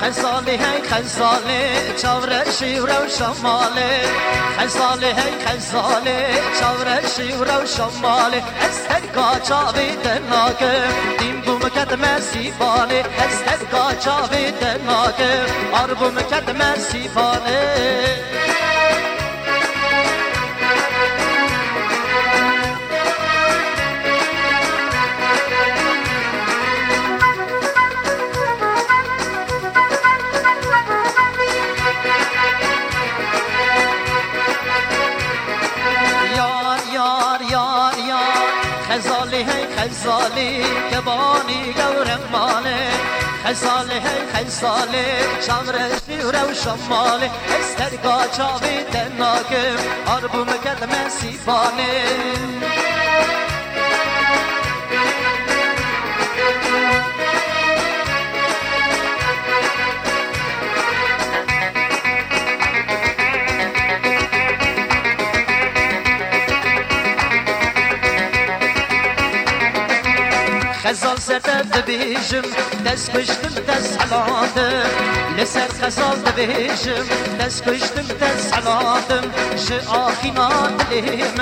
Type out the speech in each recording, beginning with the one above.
خزاله خزاله چاور شیور و شماله خزاله خزاله چاور شیور و شماله استرگا چاوی دناگه دیم بوم کدم سیبانه استرگا چاوی دناگه آربوم کدم سیبانه خزاله کبانی گورم ماله خزاله خزاله شامر شیور و شماله استرگا چاوی دناگه آربوم کدم سیبانه خزال زده دبیجم دست کشتم دست حلادم لسر خزال دبیجم دست کشتم دست حلادم ش آخینا دلیم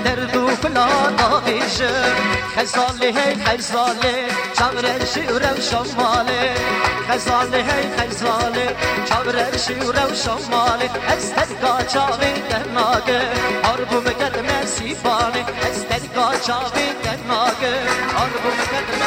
درد و بلا داویجم خزاله خزاله چاور شیور و شماله خزاله خزاله چاور شیور و شماله استرگا چاوی دناگه آربوم کدم سیبانه استرگا چاوی دناگه آربوم کدم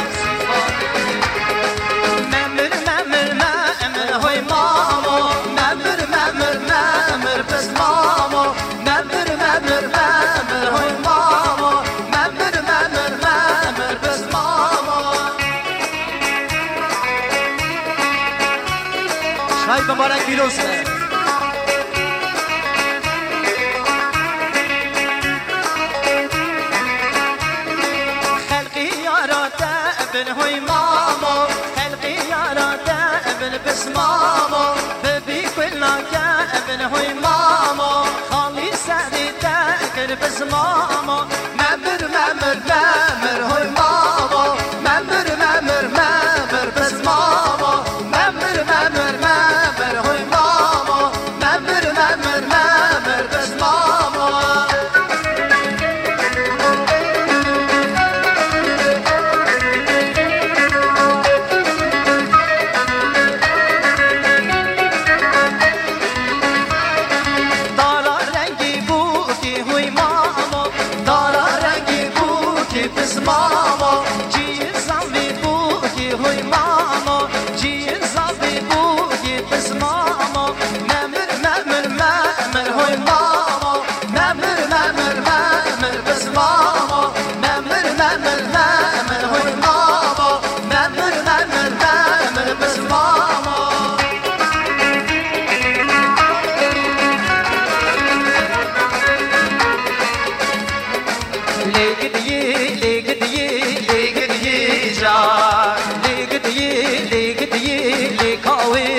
ممر ممر ممر هوی مامو ممر ممر ممر بس مامو ممر ممر ممر هوی مامو ممر ممر ممر بس مامو شای مبارک پیروزه ابن هوی مامو خلقی یاراده ابن بس مامو ببی کلا که ابن هوی مامو خالی سریده کر بس مامو ممر ممر ممر هوی مامو ممر ممر ممر بس مامو ممر ممر ممر هوی مامو ممر ممر ممر بس مامو مامو جی زاوی بودی هوی مامو جی زاوی بودی بس مامو ممر ممر ممر هوی مامو ممر ممر ممر بس مامو ممر ممر ممر هوی مامو ممر ممر ممر بس مامو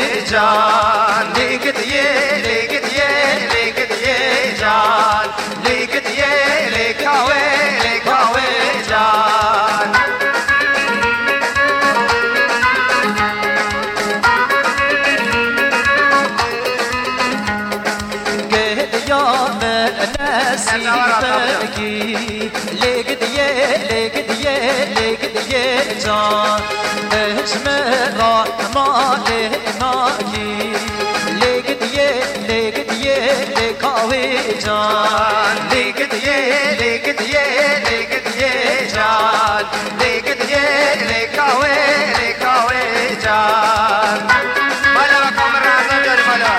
جان لیکت یہ جان لیکت یہ لکھاوے جان کہہ دیا میں نصیب کی لیکت یہ جان چشم رحمان ناکی لیکت یہ لکھاوے جان لیکت یہ جان لیکت یہ لکھاوے جان مالا کم رازم جاری مالا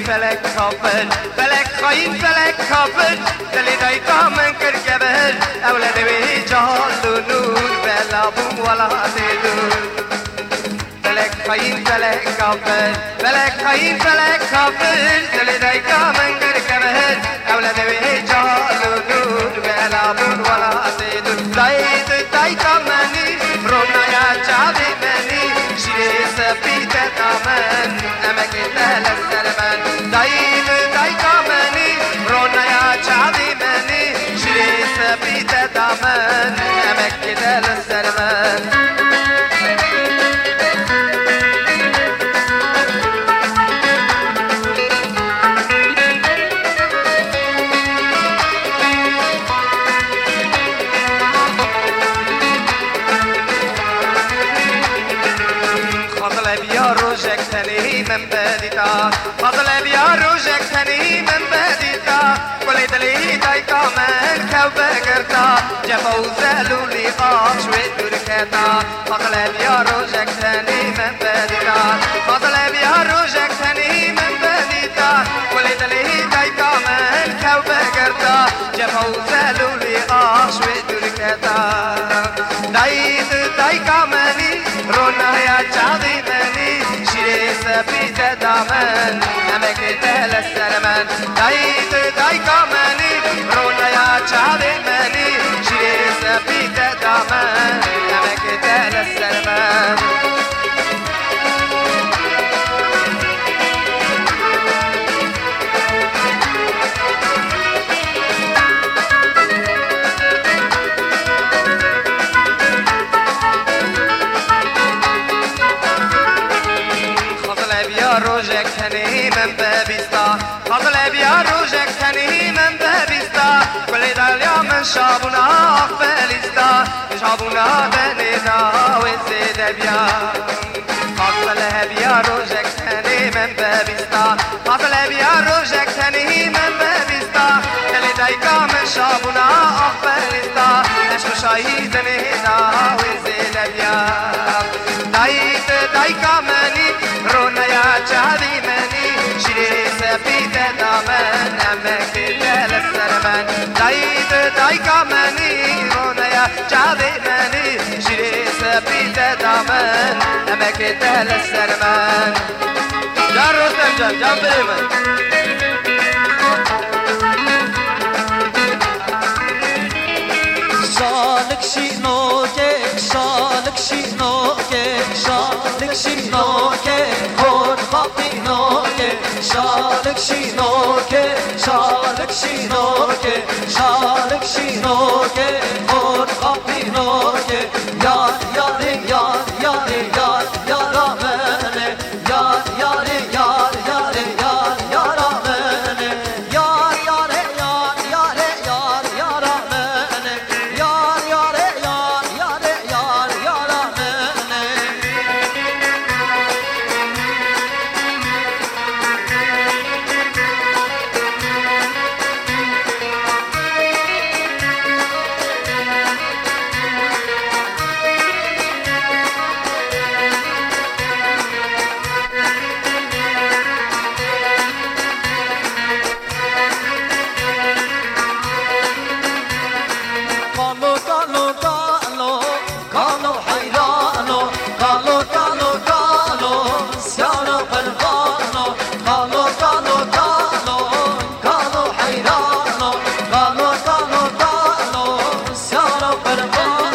فلک خافن فلک خاين فلک خافن دلی دای کامن کرکبل اولاد به جهان نور بلا بوم ولا دلور خاين فلك كافر فلك خاين فلك كافر دل دايكا من غير كمهل أولاد ويجال نور بلا بون ولا سيد دايد دايكا مني رونا يا جابي مني شيري سبيت تامن أمك تهل السلمان دايد دايكا مني رونا يا جابي مني شيري سبيت تامن أمك تهل السلمان روجك ثاني من بديتا فضل بيا روجك ثاني من بديتا كل دلي دايكا من كوبكرتا جفو زالو لي قاش ودركتا فضل بيا روجك ثاني من بديتا فضل بيا روجك ثاني من بديتا كل دلي دايكا من كوبكرتا جفو زالو لي قاش ودركتا دايد دايكا مني رونا يا جادي سبيت دامن أمك تهل السلمان دايت دايكا مني رونا يا شعبي مني شري سبيت دامن أمك تهل السلمان روجك ثاني من بابيستا فضل بيا روجك ثاني من بابيستا كل داليا من شابونا أقبليستا شابونا بنينا وزيد بيا فضل بيا روجك ثاني من بابيستا فضل بيا روجك ثاني من بابيستا كل دايكا من شابونا أقبليستا نشو شاهيد نهنا وزيد بيا دايت دايكا مني رونا يا جادي مني شيري سبيت دامن أمك تهل السلمان دايد دايكا مني رونا يا جادي مني شيري سبيت دامن أمك تهل السلمان جان رستم جان جان بريمن شالك شي نوكك شالك شي نوكك شالك شي نوكك خود خاطي نوكك شالك شي نوكك شالك شي نوكك شالك شي نوكك خود خاطي نوكك يار ياري يار ياري يار يارا مني يار ياري يار ياري يار يارا مني يار ياري يار ياري يار يارا مني يار ياري يار ياري يار يارا مني قالوا قالوا قالوا قالوا حيرانوا قالوا قالوا قالوا سيارة بالغانوا قالوا قالوا قالوا قالوا حيرانوا قالوا قالوا قالوا سيارة بالغانوا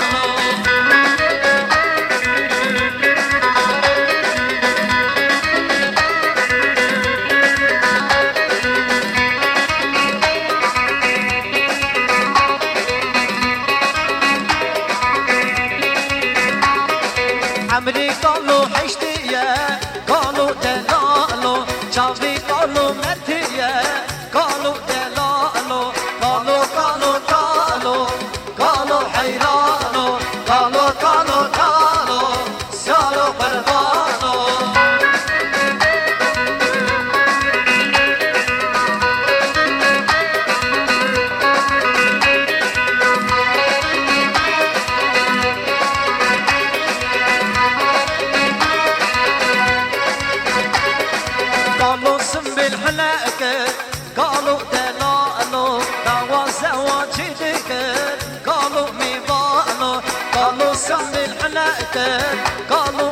عمري قالوا حشتية قالوا دلالو شافي قالوا مرتية قالوا دلالو قالوا قالوا قالوا قالوا حيرانو قالوا قالوا قالوا سالوا بربانو قالوا سم بالحلاقة قالوا دلالو دعوة زواجي ذكر قالوا ميبانو قالوا سم بالحلاقة قالوا